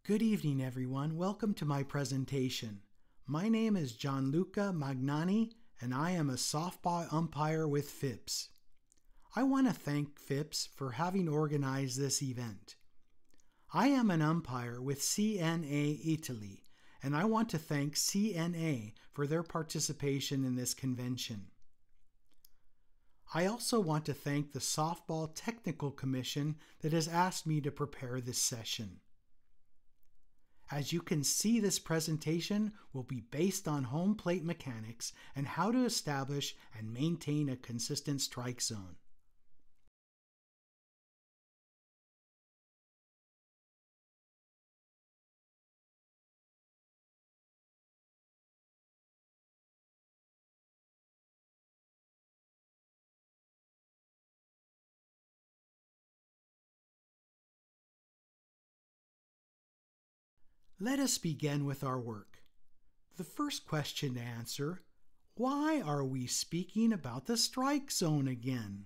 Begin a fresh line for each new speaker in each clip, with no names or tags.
Good evening, everyone. Welcome to my presentation. My name is Gianluca Magnani, and I am a softball umpire with FIPS. I want to thank FIPS for having organized this event. I am an umpire with CNA Italy, and I want to thank CNA for their participation in this convention. I also want to thank the Softball Technical Commission that has asked me to prepare this session. As you can see, this presentation will be based on home plate mechanics and how to establish and maintain a consistent strike zone. Let us begin with our work. The first question to answer: why are we speaking about the strike zone again?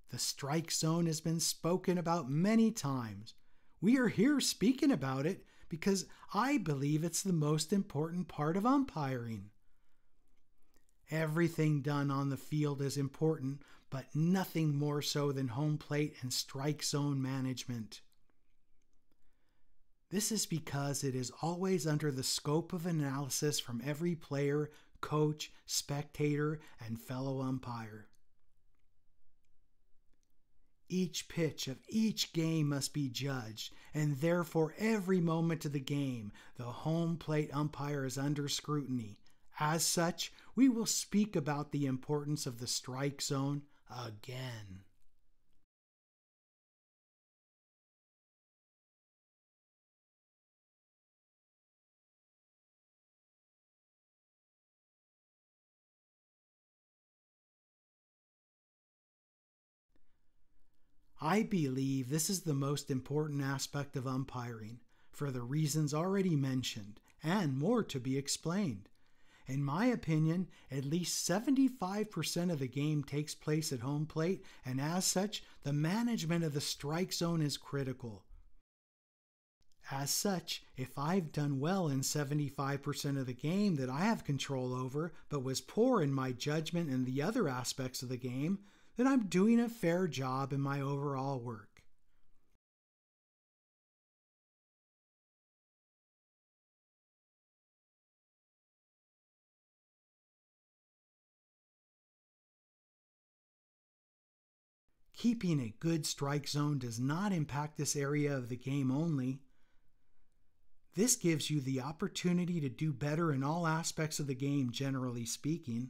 The strike zone has been spoken about many times. We are here speaking about it because I believe it's the most important part of umpiring. Everything done on the field is important, but nothing more so than home plate and strike zone management. This is because it is always under the scope of analysis from every player, coach, spectator, and fellow umpire. Each pitch of each game must be judged, and therefore every moment of the game, the home plate umpire is under scrutiny. As such, we will speak about the importance of the strike zone again. I believe this is the most important aspect of umpiring, for the reasons already mentioned, and more to be explained. In my opinion, at least 75% of the game takes place at home plate, and as such, the management of the strike zone is critical. As such, if I've done well in 75% of the game that I have control over, but was poor in my judgment in the other aspects of the game, then I'm doing a fair job in my overall work. Keeping a good strike zone does not impact this area of the game only. This gives you the opportunity to do better in all aspects of the game, generally speaking.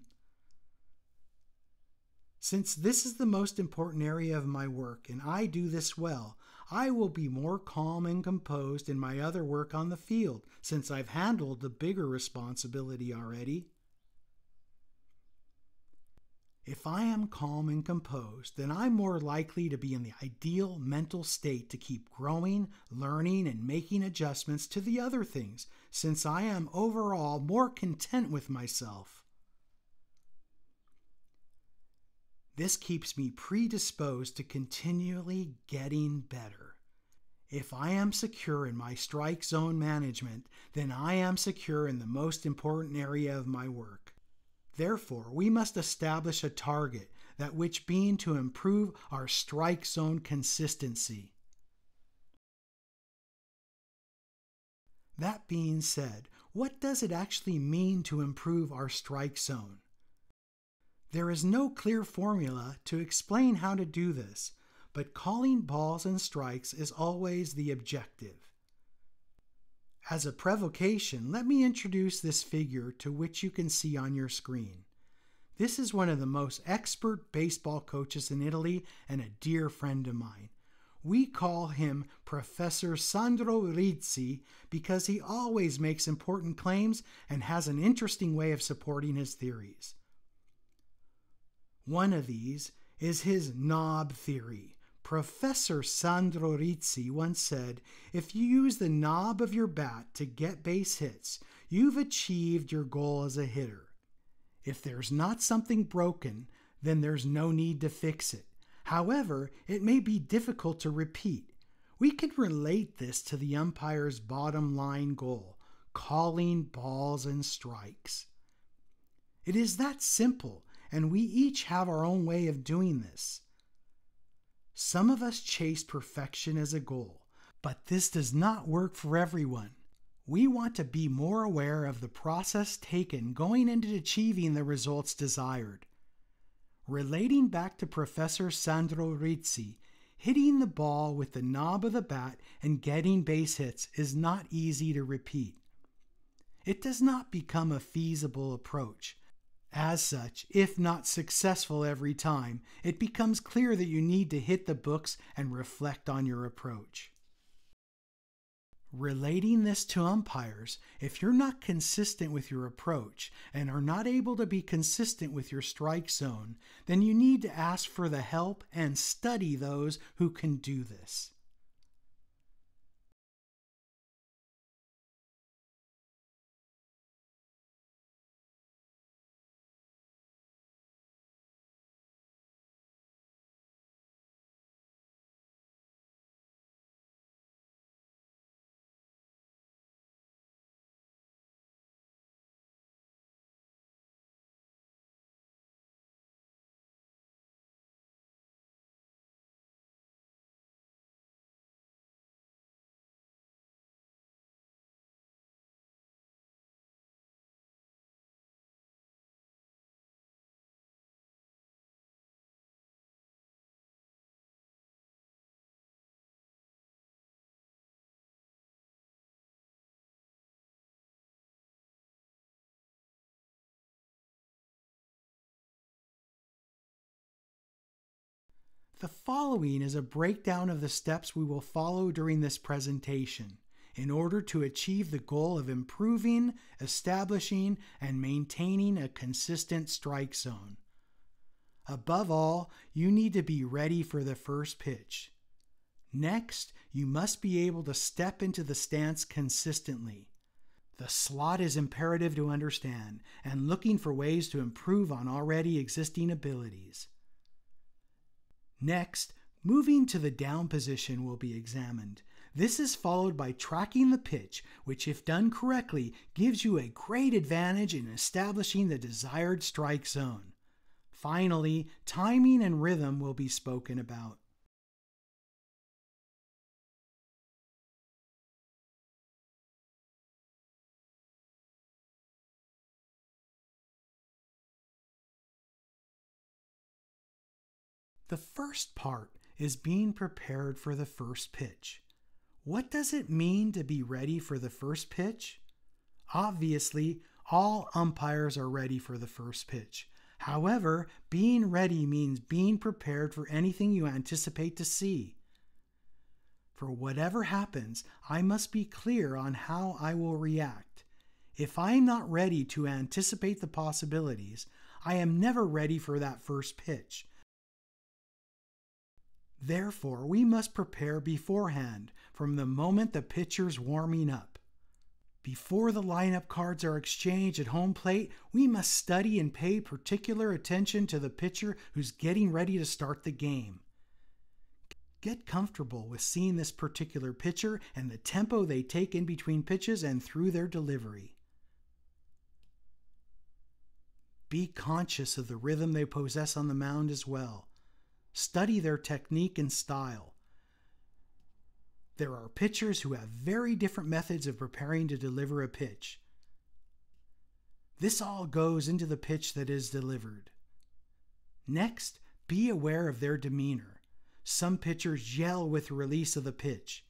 Since this is the most important area of my work and I do this well, I will be more calm and composed in my other work on the field, since I've handled the bigger responsibility already. If I am calm and composed, then I'm more likely to be in the ideal mental state to keep growing, learning, and making adjustments to the other things, since I am overall more content with myself. This keeps me predisposed to continually getting better. If I am secure in my strike zone management, then I am secure in the most important area of my work. Therefore, we must establish a target, that which being to improve our strike zone consistency. That being said, what does it actually mean to improve our strike zone? There is no clear formula to explain how to do this, but calling balls and strikes is always the objective. As a provocation, let me introduce this figure to which you can see on your screen. This is one of the most expert baseball coaches in Italy and a dear friend of mine. We call him Professor Sandro Rizzi because he always makes important claims and has an interesting way of supporting his theories. One of these is his knob theory. Professor Sandro Rizzi once said, if you use the knob of your bat to get base hits, you've achieved your goal as a hitter. If there's not something broken, then there's no need to fix it. However, it may be difficult to repeat. We can relate this to the umpire's bottom line goal, calling balls and strikes. It is that simple, and we each have our own way of doing this. Some of us chase perfection as a goal, but this does not work for everyone. We want to be more aware of the process taken going into achieving the results desired. Relating back to Professor Sandro Rizzi, hitting the ball with the knob of the bat and getting base hits is not easy to repeat. It does not become a feasible approach. As such, if not successful every time, it becomes clear that you need to hit the books and reflect on your approach. Relating this to umpires, if you're not consistent with your approach and are not able to be consistent with your strike zone, then you need to ask for the help and study those who can do this. The following is a breakdown of the steps we will follow during this presentation in order to achieve the goal of improving, establishing, and maintaining a consistent strike zone. Above all, you need to be ready for the first pitch. Next, you must be able to step into the stance consistently. The slot is imperative to understand, and looking for ways to improve on already existing abilities. Next, moving to the down position will be examined. This is followed by tracking the pitch, which if done correctly gives you a great advantage in establishing the desired strike zone. Finally, timing and rhythm will be spoken about. The first part is being prepared for the first pitch. What does it mean to be ready for the first pitch? Obviously, all umpires are ready for the first pitch. However, being ready means being prepared for anything you anticipate to see. For whatever happens, I must be clear on how I will react. If I am not ready to anticipate the possibilities, I am never ready for that first pitch. Therefore, we must prepare beforehand, from the moment the pitcher's warming up. Before the lineup cards are exchanged at home plate, we must study and pay particular attention to the pitcher who's getting ready to start the game. Get comfortable with seeing this particular pitcher and the tempo they take in between pitches and through their delivery. Be conscious of the rhythm they possess on the mound as well. Study their technique and style. There are pitchers who have very different methods of preparing to deliver a pitch. This all goes into the pitch that is delivered. Next, be aware of their demeanor. Some pitchers yell with the release of the pitch.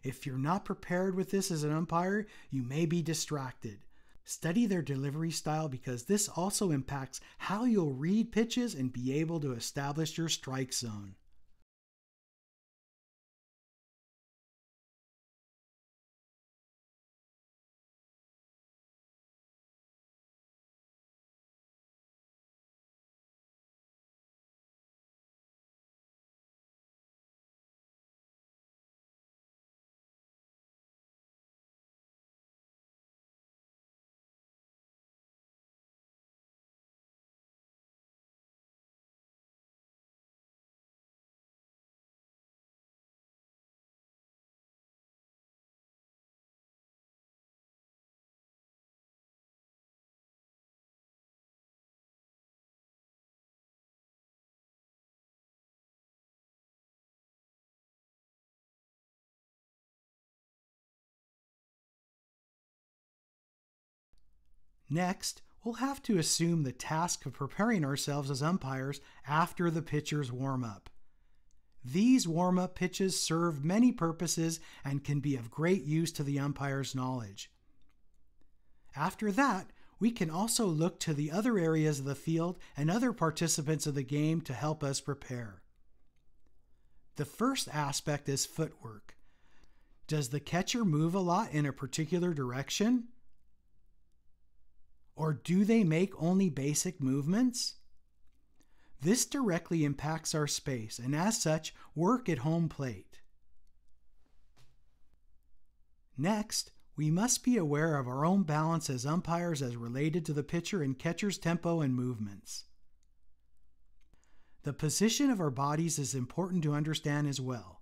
If you're not prepared with this as an umpire, you may be distracted. Study their delivery style because this also impacts how you'll read pitches and be able to establish your strike zone. Next, we'll have to assume the task of preparing ourselves as umpires after the pitcher's warm-up. These warm-up pitches serve many purposes and can be of great use to the umpire's knowledge. After that, we can also look to the other areas of the field and other participants of the game to help us prepare. The first aspect is footwork. Does the catcher move a lot in a particular direction? Or do they make only basic movements? This directly impacts our space and as such, work at home plate. Next, we must be aware of our own balance as umpires as related to the pitcher and catcher's tempo and movements. The position of our bodies is important to understand as well.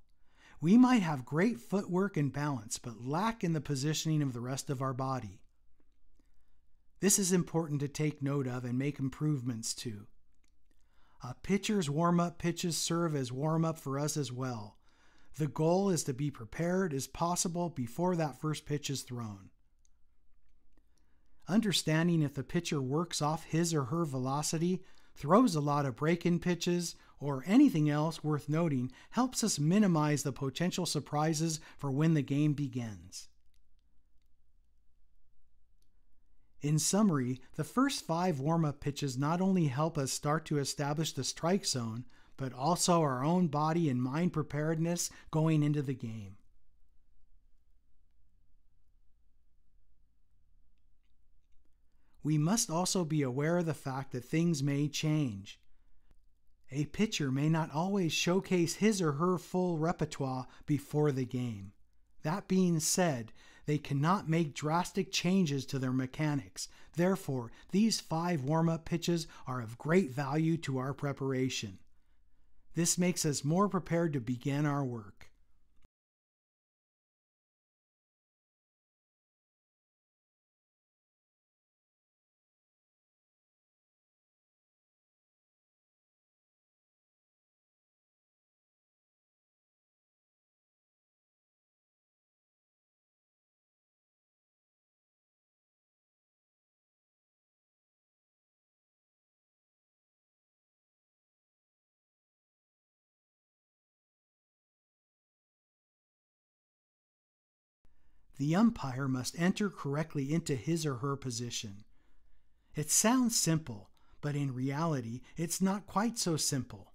We might have great footwork and balance, but lack in the positioning of the rest of our body. This is important to take note of and make improvements to. A pitcher's warm-up pitches serve as warm-up for us as well. The goal is to be prepared as possible before that first pitch is thrown. Understanding if the pitcher works off his or her velocity, throws a lot of break-in pitches, or anything else worth noting helps us minimize the potential surprises for when the game begins. In summary, the first 5 warm-up pitches not only help us start to establish the strike zone, but also our own body and mind preparedness going into the game. We must also be aware of the fact that things may change. A pitcher may not always showcase his or her full repertoire before the game. That being said, they cannot make drastic changes to their mechanics. Therefore, these 5 warm-up pitches are of great value to our preparation. This makes us more prepared to begin our work. The umpire must enter correctly into his or her position. It sounds simple, but in reality, it's not quite so simple.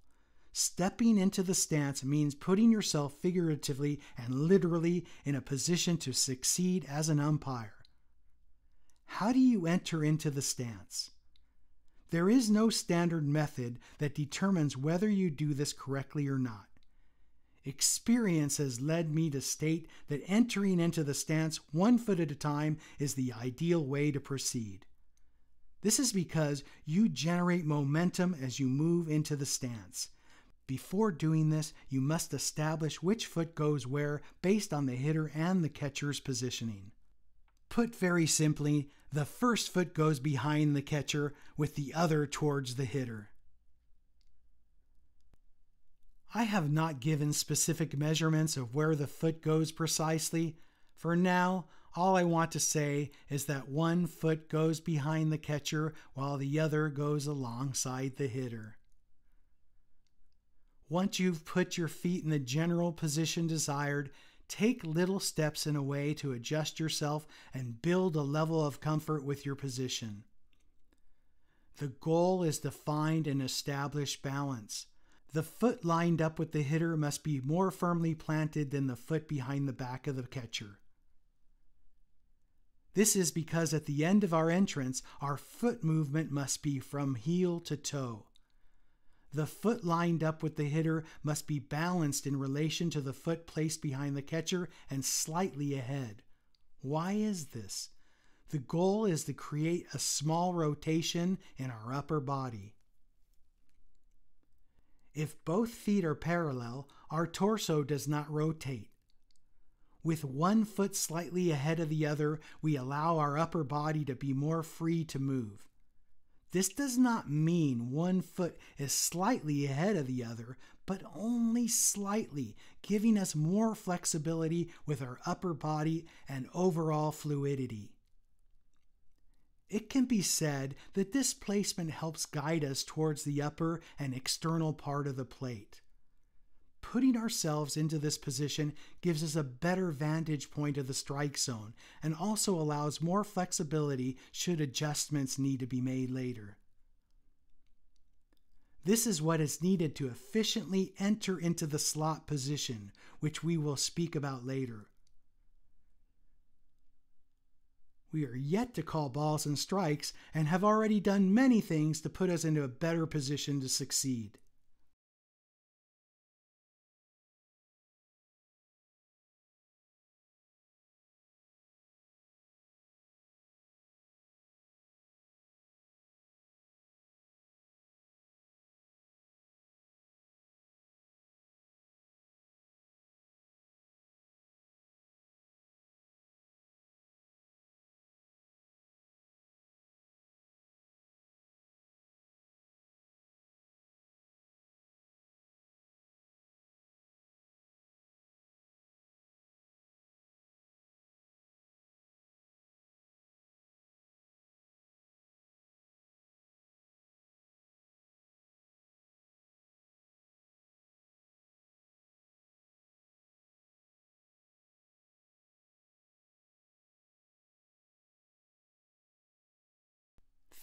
Stepping into the stance means putting yourself figuratively and literally in a position to succeed as an umpire. How do you enter into the stance? There is no standard method that determines whether you do this correctly or not. Experience has led me to state that entering into the stance 1 foot at a time is the ideal way to proceed. This is because you generate momentum as you move into the stance. Before doing this, you must establish which foot goes where based on the hitter and the catcher's positioning. Put very simply, the first foot goes behind the catcher with the other towards the hitter. I have not given specific measurements of where the foot goes precisely. For now, all I want to say is that 1 foot goes behind the catcher while the other goes alongside the hitter. Once you've put your feet in the general position desired, take little steps in a way to adjust yourself and build a level of comfort with your position. The goal is to find and establish balance. The foot lined up with the hitter must be more firmly planted than the foot behind the back of the catcher. This is because at the end of our entrance, our foot movement must be from heel to toe. The foot lined up with the hitter must be balanced in relation to the foot placed behind the catcher and slightly ahead. Why is this? The goal is to create a small rotation in our upper body. If both feet are parallel, our torso does not rotate. With 1 foot slightly ahead of the other, we allow our upper body to be more free to move. This does not mean 1 foot is slightly ahead of the other, but only slightly, giving us more flexibility with our upper body and overall fluidity. It can be said that this placement helps guide us towards the upper and external part of the plate. Putting ourselves into this position gives us a better vantage point of the strike zone and also allows more flexibility should adjustments need to be made later. This is what is needed to efficiently enter into the slot position, which we will speak about later. We are yet to call balls and strikes and have already done many things to put us into a better position to succeed.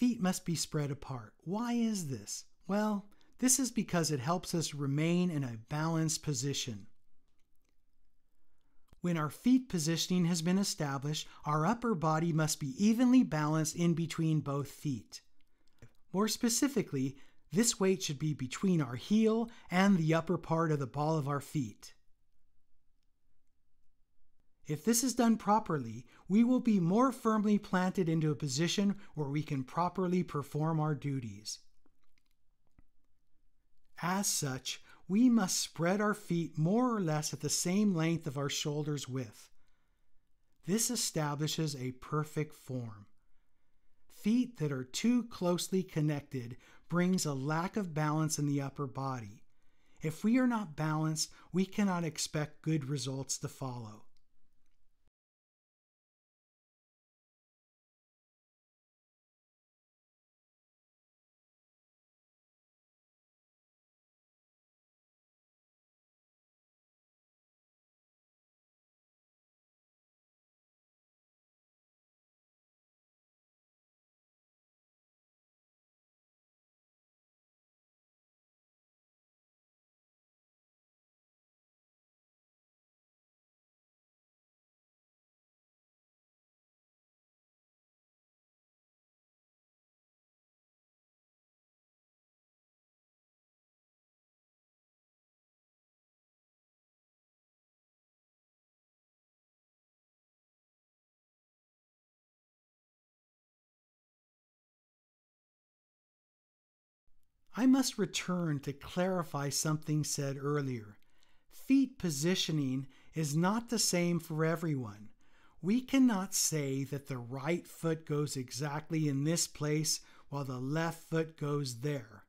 Feet must be spread apart. Why is this? Well, this is because it helps us remain in a balanced position. When our feet positioning has been established, our upper body must be evenly balanced in between both feet. More specifically, this weight should be between our heel and the upper part of the ball of our feet. If this is done properly, we will be more firmly planted into a position where we can properly perform our duties. As such, we must spread our feet more or less at the same length of our shoulders' width. This establishes a perfect form. Feet that are too closely connected brings a lack of balance in the upper body. If we are not balanced, we cannot expect good results to follow. I must return to clarify something said earlier. Feet positioning is not the same for everyone. We cannot say that the right foot goes exactly in this place while the left foot goes there.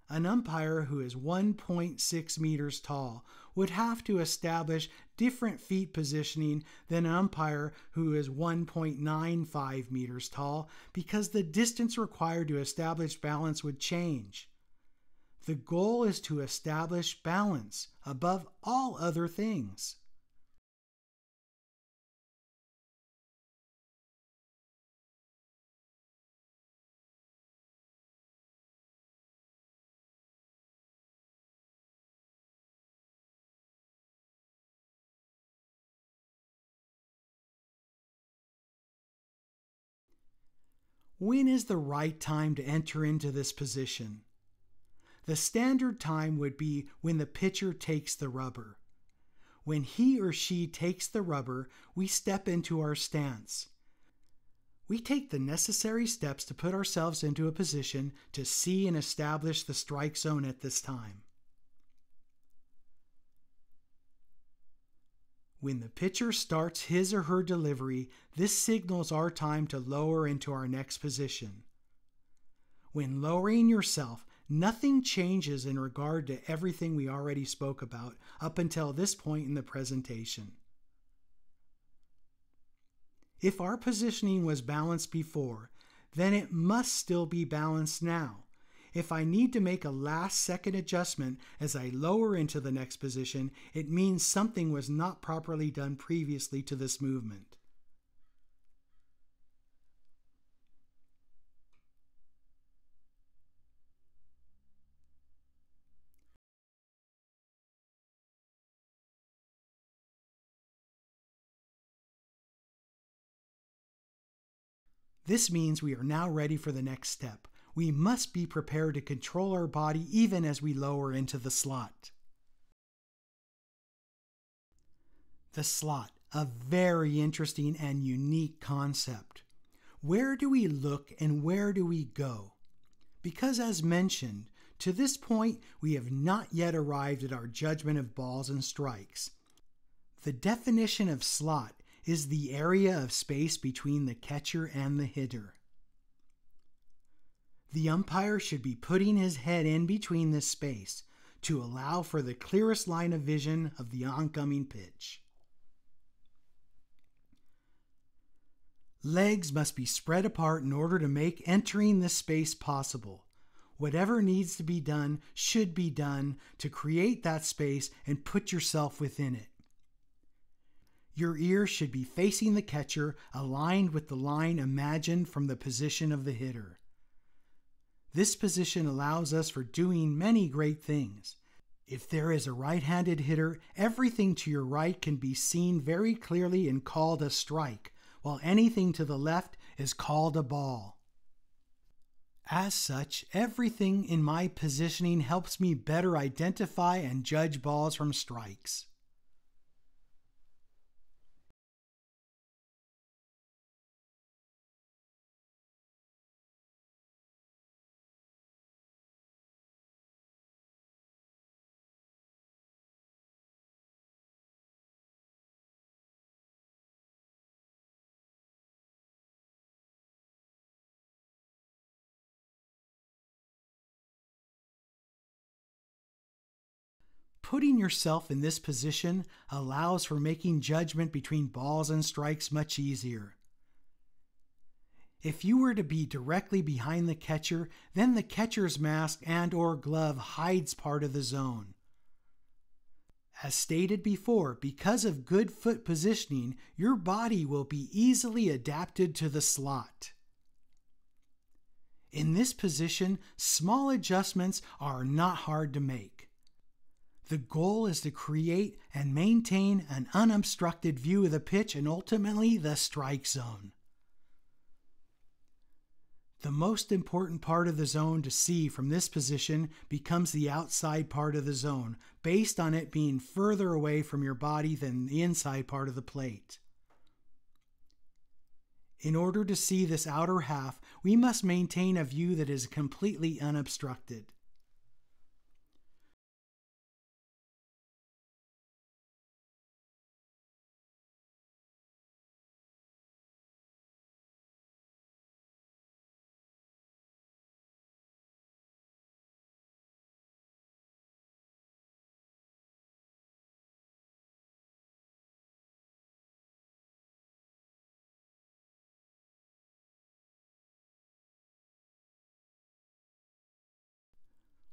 An umpire who is 1.6 meters tall would have to establish different feet positioning than an umpire who is 1.95 meters tall because the distance required to establish balance would change. The goal is to establish balance above all other things. When is the right time to enter into this position? The standard time would be when the pitcher takes the rubber. When he or she takes the rubber, we step into our stance. We take the necessary steps to put ourselves into a position to see and establish the strike zone at this time. When the pitcher starts his or her delivery, this signals our time to lower into our next position. When lowering yourself, nothing changes in regard to everything we already spoke about up until this point in the presentation. If our positioning was balanced before, then it must still be balanced now. If I need to make a last-second adjustment as I lower into the next position, it means something was not properly done previously to this movement. This means we are now ready for the next step. We must be prepared to control our body even as we lower into the slot. The slot, a very interesting and unique concept. Where do we look and where do we go? Because as mentioned, to this point we have not yet arrived at our judgment of balls and strikes. The definition of slot is the area of space between the catcher and the hitter. The umpire should be putting his head in between this space to allow for the clearest line of vision of the oncoming pitch. Legs must be spread apart in order to make entering this space possible. Whatever needs to be done should be done to create that space and put yourself within it. Your ears should be facing the catcher, aligned with the line imagined from the position of the hitter. This position allows us for doing many great things. If there is a right-handed hitter, everything to your right can be seen very clearly and called a strike, while anything to the left is called a ball. As such, everything in my positioning helps me better identify and judge balls from strikes. Putting yourself in this position allows for making judgment between balls and strikes much easier. If you were to be directly behind the catcher, then the catcher's mask and/or glove hides part of the zone. As stated before, because of good foot positioning, your body will be easily adapted to the slot. In this position, small adjustments are not hard to make. The goal is to create and maintain an unobstructed view of the pitch and ultimately the strike zone. The most important part of the zone to see from this position becomes the outside part of the zone, based on it being further away from your body than the inside part of the plate. In order to see this outer half, we must maintain a view that is completely unobstructed.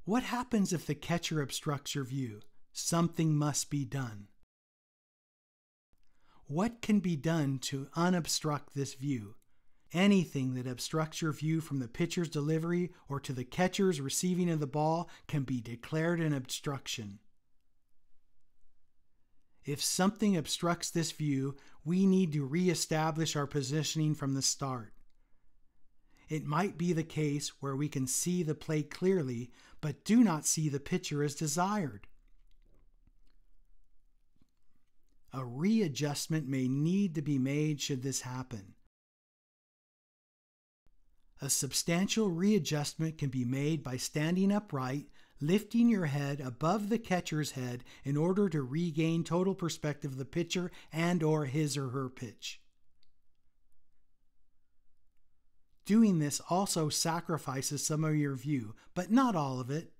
What happens if the catcher obstructs your view? Something must be done. What can be done to unobstruct this view? Anything that obstructs your view from the pitcher's delivery or to the catcher's receiving of the ball can be declared an obstruction. If something obstructs this view, we need to reestablish our positioning from the start. It might be the case where we can see the plate clearly, but do not see the pitcher as desired. A readjustment may need to be made should this happen. A substantial readjustment can be made by standing upright, lifting your head above the catcher's head in order to regain total perspective of the pitcher and/or his or her pitch. Doing this also sacrifices some of your view, but not all of it.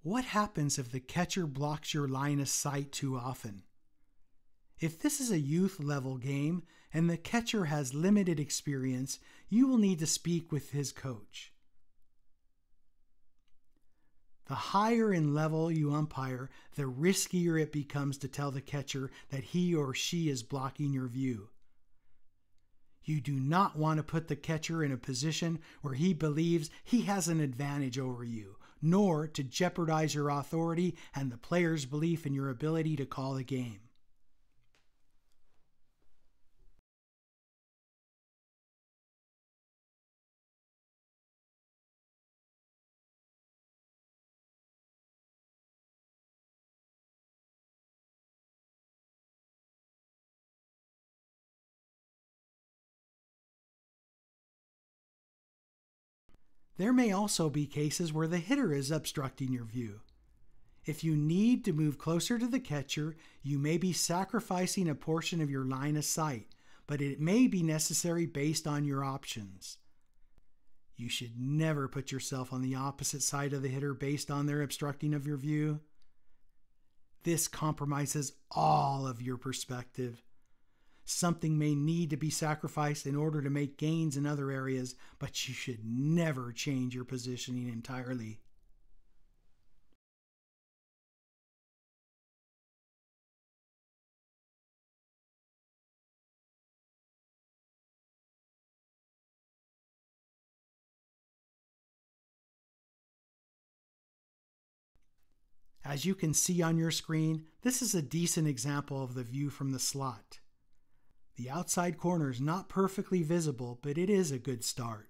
What happens if the catcher blocks your line of sight too often? If this is a youth level game and the catcher has limited experience, you will need to speak with his coach. The higher in level you umpire, the riskier it becomes to tell the catcher that he or she is blocking your view. You do not want to put the catcher in a position where he believes he has an advantage over you, nor to jeopardize your authority and the player's belief in your ability to call the game. There may also be cases where the hitter is obstructing your view. If you need to move closer to the catcher, you may be sacrificing a portion of your line of sight, but it may be necessary based on your options. You should never put yourself on the opposite side of the hitter based on their obstructing of your view. This compromises all of your perspective. Something may need to be sacrificed in order to make gains in other areas, but you should never change your positioning entirely. As you can see on your screen, this is a decent example of the view from the slot. The outside corner is not perfectly visible, but it is a good start.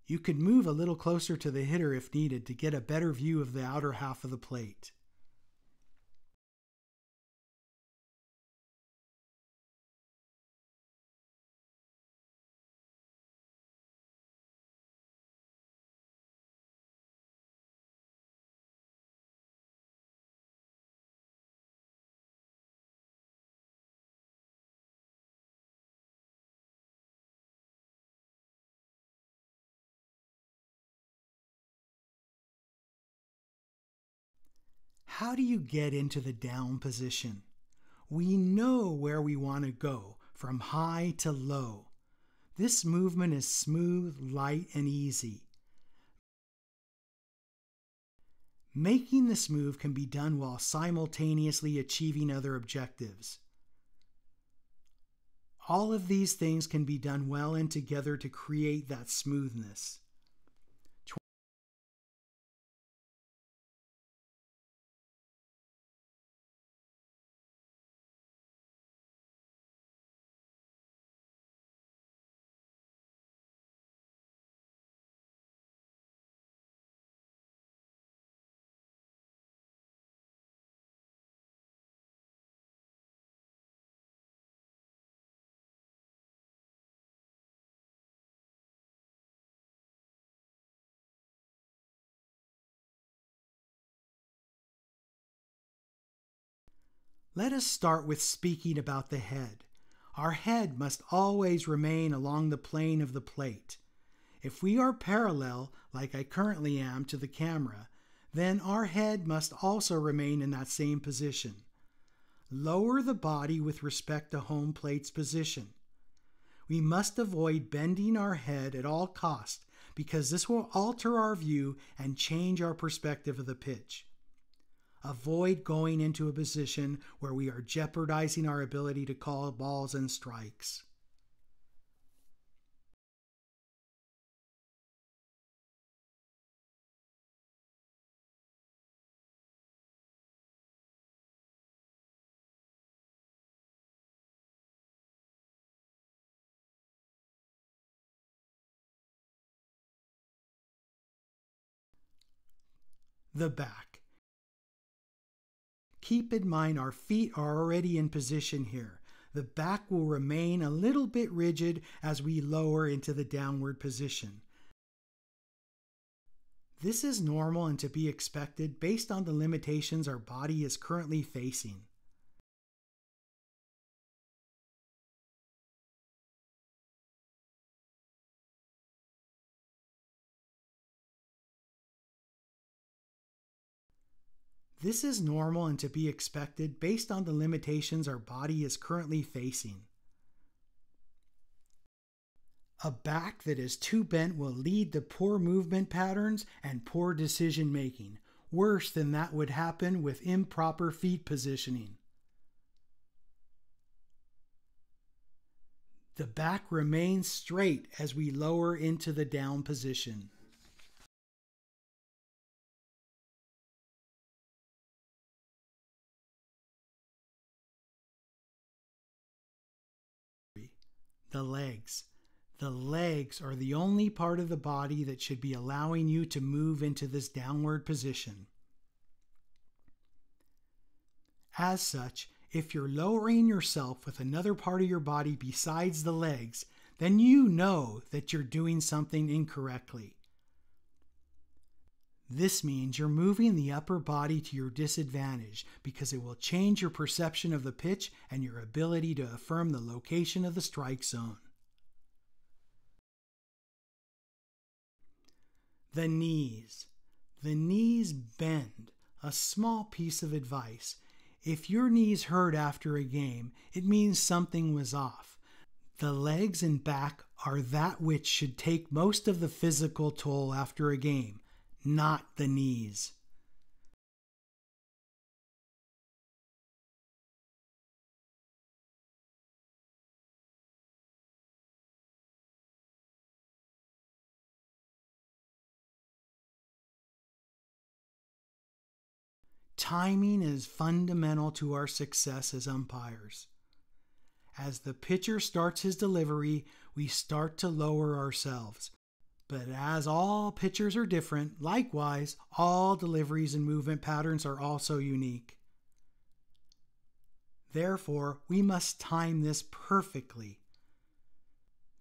You could move a little closer to the hitter if needed to get a better view of the outer half of the plate. How do you get into the down position? We know where we want to go, from high to low. This movement is smooth, light, and easy. Making this move can be done while simultaneously achieving other objectives. All of these things can be done well and together to create that smoothness. Let us start with speaking about the head. Our head must always remain along the plane of the plate. If we are parallel, like I currently am, to the camera, then our head must also remain in that same position. Lower the body with respect to home plate's position. We must avoid bending our head at all costs because this will alter our view and change our perspective of the pitch. Avoid going into a position where we are jeopardizing our ability to call balls and strikes. The back. Keep in mind our feet are already in position here. The back will remain a little bit rigid as we lower into the downward position. This is normal and to be expected based on the limitations our body is currently facing. This is normal and to be expected based on the limitations our body is currently facing. A back that is too bent will lead to poor movement patterns and poor decision making. Worse than that would happen with improper feet positioning. The back remains straight as we lower into the down position. The legs. The legs are the only part of the body that should be allowing you to move into this downward position. As such, if you're lowering yourself with another part of your body besides the legs, then you know that you're doing something incorrectly. This means you're moving the upper body to your disadvantage because it will change your perception of the pitch and your ability to affirm the location of the strike zone. The knees. The knees bend. A small piece of advice. If your knees hurt after a game, it means something was off. The legs and back are that which should take most of the physical toll after a game, not the knees. Timing is fundamental to our success as umpires. As the pitcher starts his delivery, we start to lower ourselves. But as all pitchers are different, likewise, all deliveries and movement patterns are also unique. Therefore, we must time this perfectly.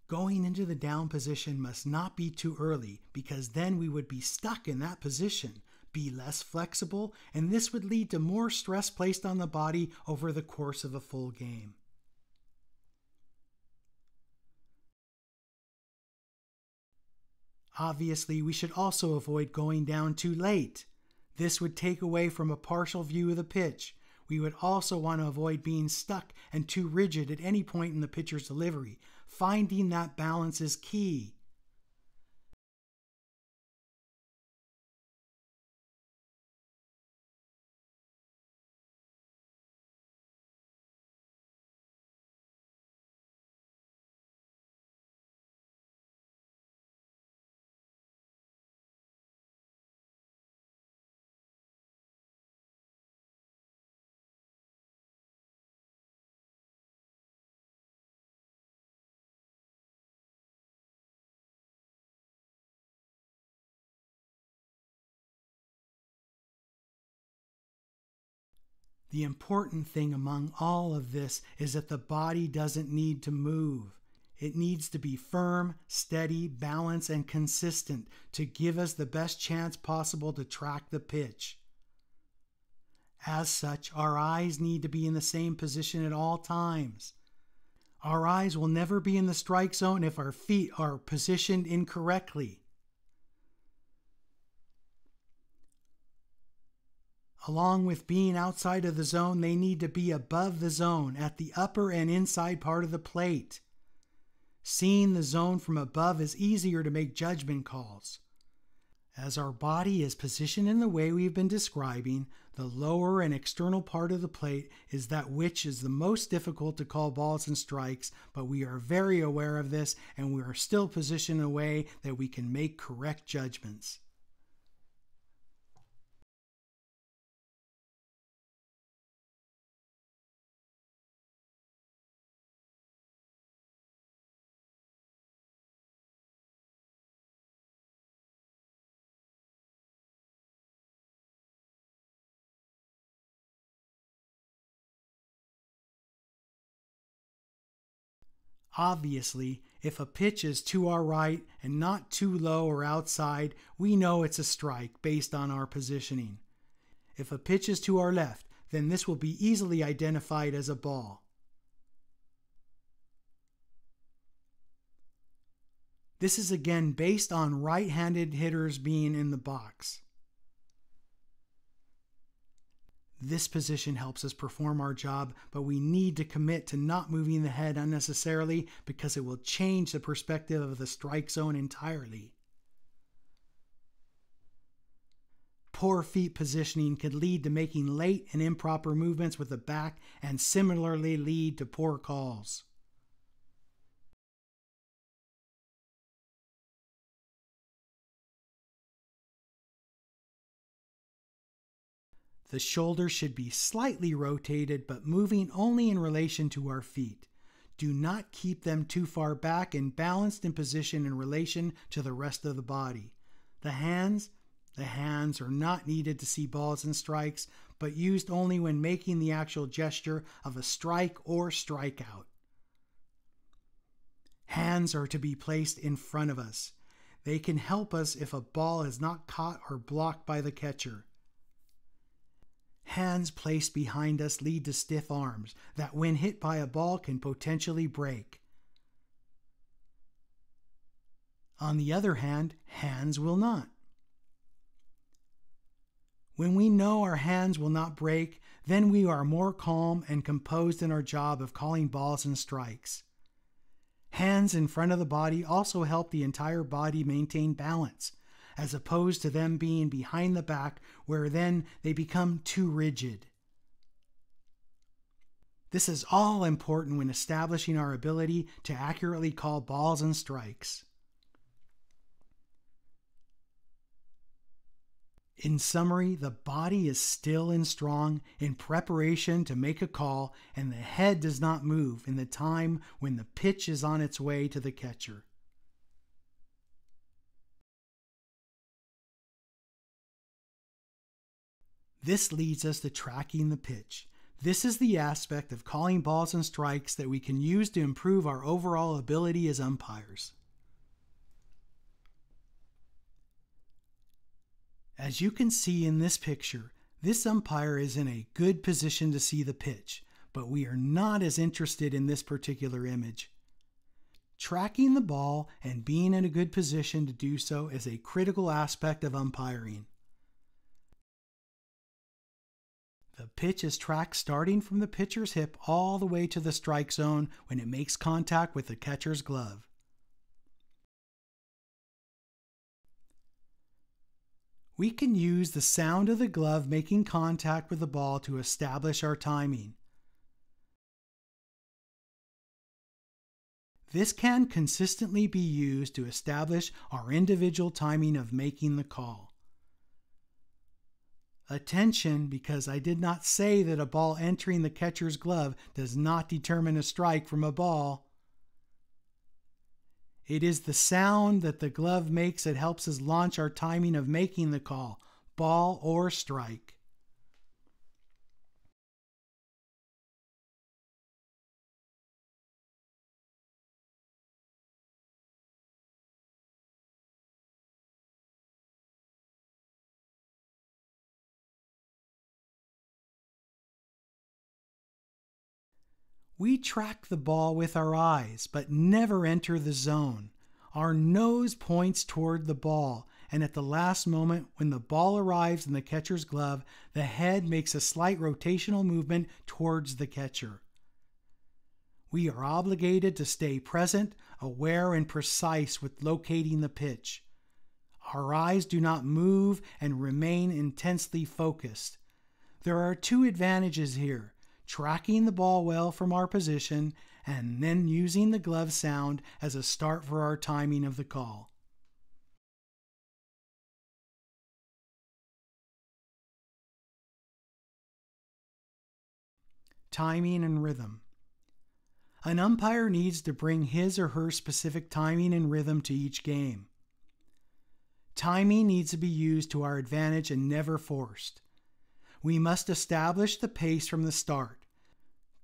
Going into the down position must not be too early because then we would be stuck in that position, be less flexible, and this would lead to more stress placed on the body over the course of a full game. Obviously, we should also avoid going down too late. This would take away from a partial view of the pitch. We would also want to avoid being stuck and too rigid at any point in the pitcher's delivery. Finding that balance is key. The important thing among all of this is that the body doesn't need to move. It needs to be firm, steady, balanced, and consistent to give us the best chance possible to track the pitch. As such, our eyes need to be in the same position at all times. Our eyes will never be in the strike zone if our feet are positioned incorrectly. Along with being outside of the zone, they need to be above the zone at the upper and inside part of the plate. Seeing the zone from above is easier to make judgment calls. As our body is positioned in the way we've been describing, the lower and external part of the plate is that which is the most difficult to call balls and strikes, but we are very aware of this and we are still positioned in a way that we can make correct judgments. Obviously, if a pitch is to our right and not too low or outside, we know it's a strike based on our positioning. If a pitch is to our left, then this will be easily identified as a ball. This is again based on right-handed hitters being in the box. This position helps us perform our job, but we need to commit to not moving the head unnecessarily because it will change the perspective of the strike zone entirely. Poor feet positioning could lead to making late and improper movements with the back and similarly lead to poor calls. The shoulders should be slightly rotated, but moving only in relation to our feet. Do not keep them too far back and balanced in position in relation to the rest of the body. The hands are not needed to see balls and strikes, but used only when making the actual gesture of a strike or strikeout. Hands are to be placed in front of us. They can help us if a ball is not caught or blocked by the catcher. Hands placed behind us lead to stiff arms that, when hit by a ball, can potentially break. On the other hand, hands will not. When we know our hands will not break, then we are more calm and composed in our job of calling balls and strikes. Hands in front of the body also help the entire body maintain balance, as opposed to them being behind the back, where then they become too rigid. This is all important when establishing our ability to accurately call balls and strikes. In summary, the body is still and strong in preparation to make a call, and the head does not move in the time when the pitch is on its way to the catcher. This leads us to tracking the pitch. This is the aspect of calling balls and strikes that we can use to improve our overall ability as umpires. As you can see in this picture, this umpire is in a good position to see the pitch, but we are not as interested in this particular image. Tracking the ball and being in a good position to do so is a critical aspect of umpiring. The pitch is tracked starting from the pitcher's hip all the way to the strike zone when it makes contact with the catcher's glove. We can use the sound of the glove making contact with the ball to establish our timing. This can consistently be used to establish our individual timing of making the call. Attention, because I did not say that a ball entering the catcher's glove does not determine a strike from a ball. It is the sound that the glove makes that helps us launch our timing of making the call, ball or strike. We track the ball with our eyes, but never enter the zone. Our nose points toward the ball, and at the last moment, when the ball arrives in the catcher's glove, the head makes a slight rotational movement towards the catcher. We are obligated to stay present, aware, and precise with locating the pitch. Our eyes do not move and remain intensely focused. There are two advantages here: tracking the ball well from our position, and then using the glove sound as a start for our timing of the call. Timing and rhythm. An umpire needs to bring his or her specific timing and rhythm to each game. Timing needs to be used to our advantage and never forced. We must establish the pace from the start.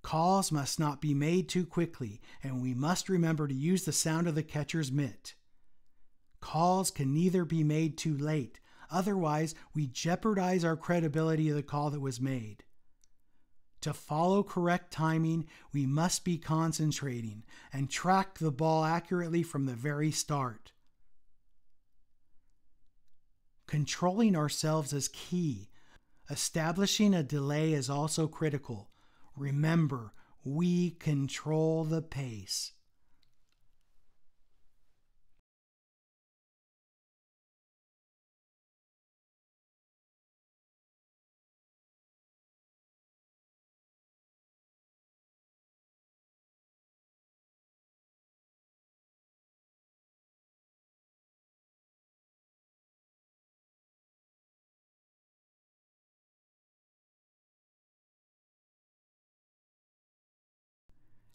Calls must not be made too quickly, and we must remember to use the sound of the catcher's mitt. Calls can neither be made too late, otherwise we jeopardize our credibility of the call that was made. To follow correct timing, we must be concentrating and track the ball accurately from the very start. Controlling ourselves is key. Establishing a delay is also critical. Remember, we control the pace.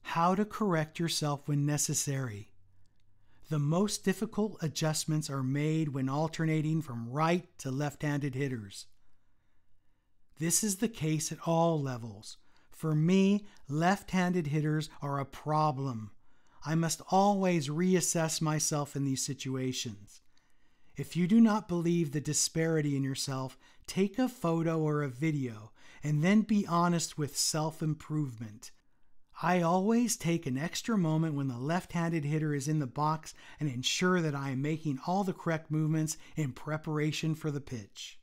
How to correct yourself when necessary. The most difficult adjustments are made when alternating from right to left-handed hitters. This is the case at all levels. For me, left-handed hitters are a problem. I must always reassess myself in these situations. If you do not believe the disparity in yourself, take a photo or a video and then be honest with self-improvement. I always take an extra moment when the left-handed hitter is in the box and ensure that I am making all the correct movements in preparation for the pitch.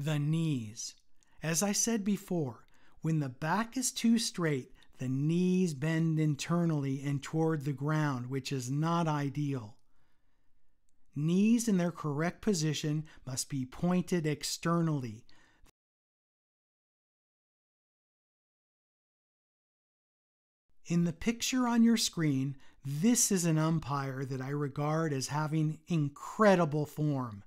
The knees. As I said before, when the back is too straight, the knees bend internally and toward the ground, which is not ideal. Knees in their correct position must be pointed externally. In the picture on your screen, this is an umpire that I regard as having incredible form.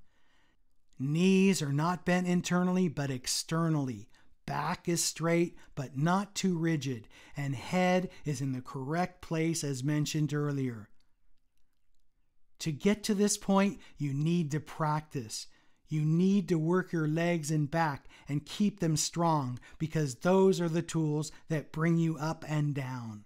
Knees are not bent internally but externally. Back is straight but not too rigid, and head is in the correct place as mentioned earlier. To get to this point, you need to practice. You need to work your legs and back and keep them strong, because those are the tools that bring you up and down.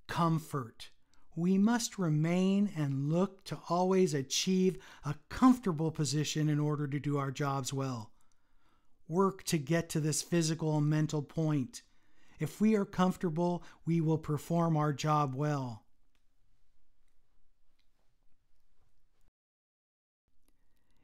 Comfort. We must remain and look to always achieve a comfortable position in order to do our jobs well. Work to get to this physical and mental point. If we are comfortable, we will perform our job well.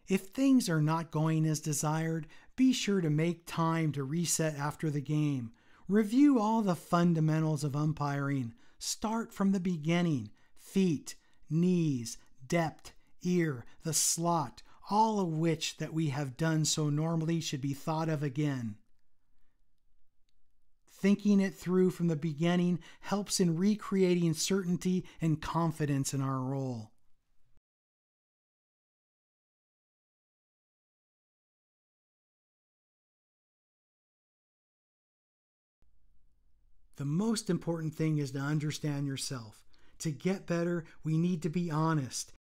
If things are not going as desired, be sure to make time to reset after the game. Review all the fundamentals of umpiring. Start from the beginning. Feet, knees, depth, ear, the slot, all of which that we have done so normally should be thought of again. Thinking it through from the beginning helps in recreating certainty and confidence in our role. The most important thing is to understand yourself. To get better, we need to be honest.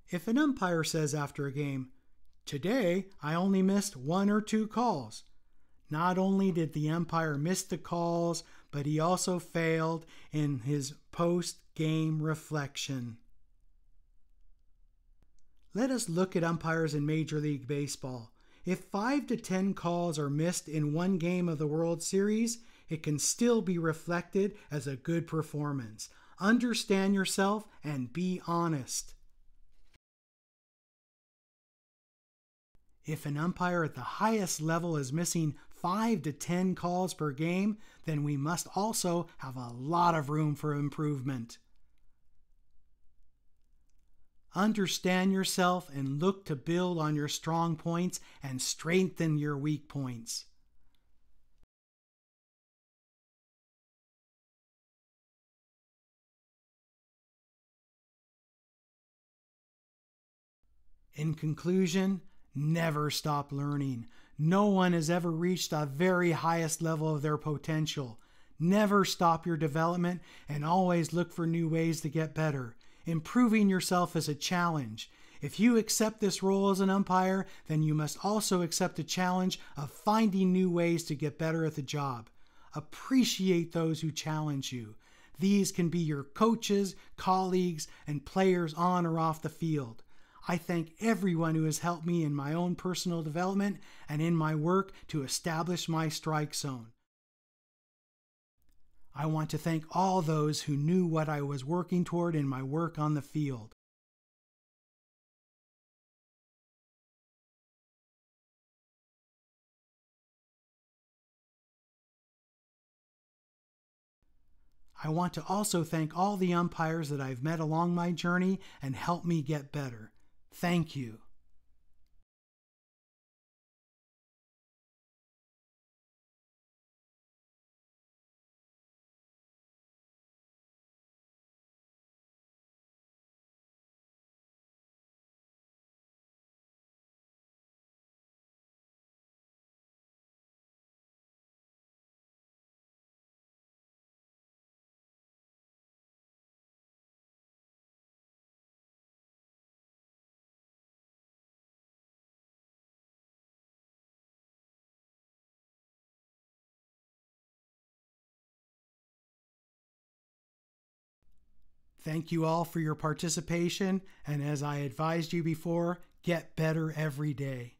If an umpire says after a game, "Today I only missed 1 or 2 calls," not only did the umpire miss the calls, but he also failed in his post-game reflection. Let us look at umpires in Major League Baseball. If 5 to 10 calls are missed in one game of the World Series, it can still be reflected as a good performance. Understand yourself and be honest. If an umpire at the highest level is missing 5 to 10 calls per game, then we must also have a lot of room for improvement. Understand yourself and look to build on your strong points and strengthen your weak points. In conclusion, never stop learning. No one has ever reached the very highest level of their potential. Never stop your development and always look for new ways to get better. Improving yourself is a challenge. If you accept this role as an umpire, then you must also accept the challenge of finding new ways to get better at the job. Appreciate those who challenge you. These can be your coaches, colleagues, and players on or off the field. I thank everyone who has helped me in my own personal development and in my work to establish my strike zone. I want to thank all those who knew what I was working toward in my work on the field. I want to also thank all the umpires that I've met along my journey and helped me get better. Thank you. Thank you all for your participation, and as I advised you before, get better every day.